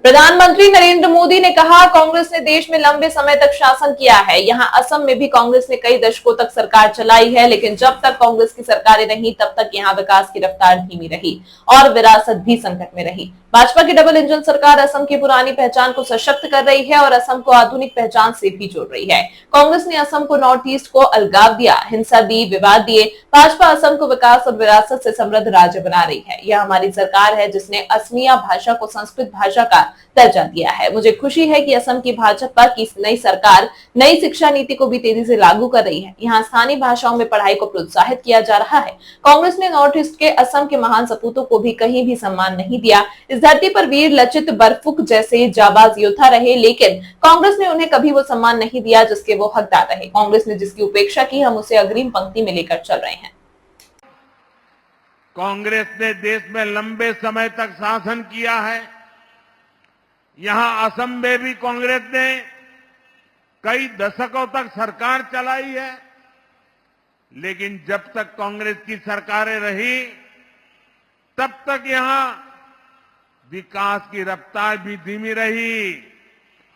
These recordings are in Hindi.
प्रधानमंत्री नरेंद्र मोदी ने कहा, कांग्रेस ने देश में लंबे समय तक शासन किया है। यहां असम में भी कांग्रेस ने कई दशकों तक सरकार चलाई है, लेकिन जब तक कांग्रेस की सरकारें रही तब तक यहां विकास की रफ्तार धीमी रही और विरासत भी संकट में रही। भाजपा की डबल इंजन सरकार असम की पुरानी पहचान को सशक्त कर रही है और असम को आधुनिक पहचान से भी जोड़ रही है। कांग्रेस ने असम को नॉर्थ ईस्ट को अलगाव दिया, हिंसा दी, विवाद दिए। भाजपा असम को विकास और विरासत से समृद्ध राज्य बना रही है। यह हमारी सरकार है जिसने असमिया भाषा को संस्कृत भाषा का दर्जा दिया है। मुझे खुशी है कि असम की भाजपा की नई सरकार नई शिक्षा नीति को भी तेजी से लागू कर रही है। यहाँ स्थानीय भाषाओं में पढ़ाई को प्रोत्साहित किया जा रहा है। कांग्रेस ने नॉर्थ ईस्ट के असम के महान सपूतों को भी कहीं भी सम्मान नहीं दिया। इस धरती पर वीर लचित बरफुक जैसे जाबाज योद्धा रहे, लेकिन कांग्रेस ने उन्हें कभी वो सम्मान नहीं दिया जिसके वो हकदार रहे। कांग्रेस ने जिसकी उपेक्षा की, हम उसे अग्रिम पंक्ति में लेकर चल रहे हैं। कांग्रेस ने देश में लंबे समय तक शासन किया है। यहां असम में भी कांग्रेस ने कई दशकों तक सरकार चलाई है, लेकिन जब तक कांग्रेस की सरकारें रही तब तक यहां विकास की रफ्तार भी धीमी रही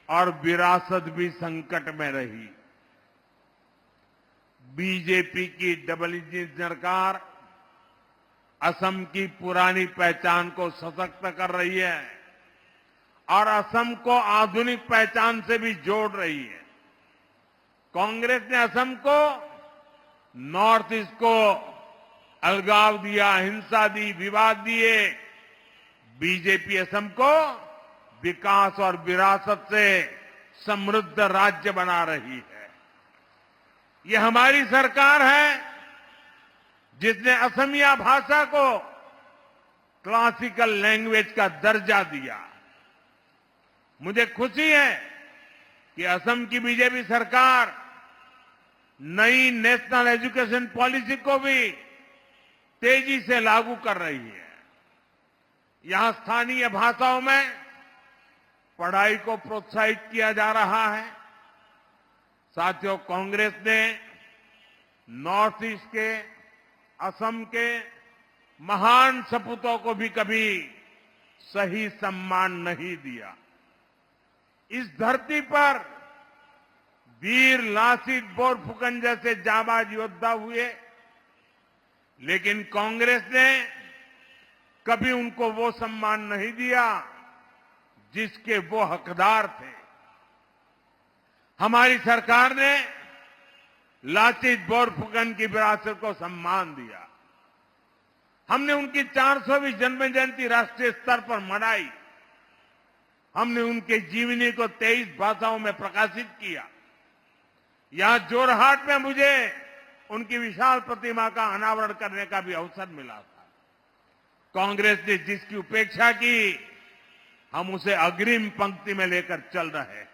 और विरासत भी संकट में रही। बीजेपी की डबल इंजन सरकार असम की पुरानी पहचान को सशक्त कर रही है और असम को आधुनिक पहचान से भी जोड़ रही है। कांग्रेस ने असम को नॉर्थ ईस्ट को अलगाव दिया, हिंसा दी, विवाद दिए। बीजेपी असम को विकास और विरासत से समृद्ध राज्य बना रही है। ये हमारी सरकार है जिसने असमिया भाषा को क्लासिकल लैंग्वेज का दर्जा दिया। मुझे खुशी है कि असम की बीजेपी सरकार नई नेशनल एजुकेशन पॉलिसी को भी तेजी से लागू कर रही है। यहां स्थानीय भाषाओं में पढ़ाई को प्रोत्साहित किया जा रहा है। साथियों, कांग्रेस ने नॉर्थ ईस्ट के, असम के महान सपूतों को भी कभी सही सम्मान नहीं दिया। इस धरती पर वीर लासित बोरफुकन जैसे जाबाज योद्धा हुए, लेकिन कांग्रेस ने कभी उनको वो सम्मान नहीं दिया जिसके वो हकदार थे। हमारी सरकार ने लासित बोरफुकन की विरासत को सम्मान दिया। हमने उनकी 400वीं जन्म जयंती राष्ट्रीय स्तर पर मनाई। हमने उनके जीवनी को 23 भाषाओं में प्रकाशित किया। यहां जोरहाट में मुझे उनकी विशाल प्रतिमा का अनावरण करने का भी अवसर मिला था। कांग्रेस ने जिसकी उपेक्षा की, हम उसे अग्रिम पंक्ति में लेकर चल रहे हैं।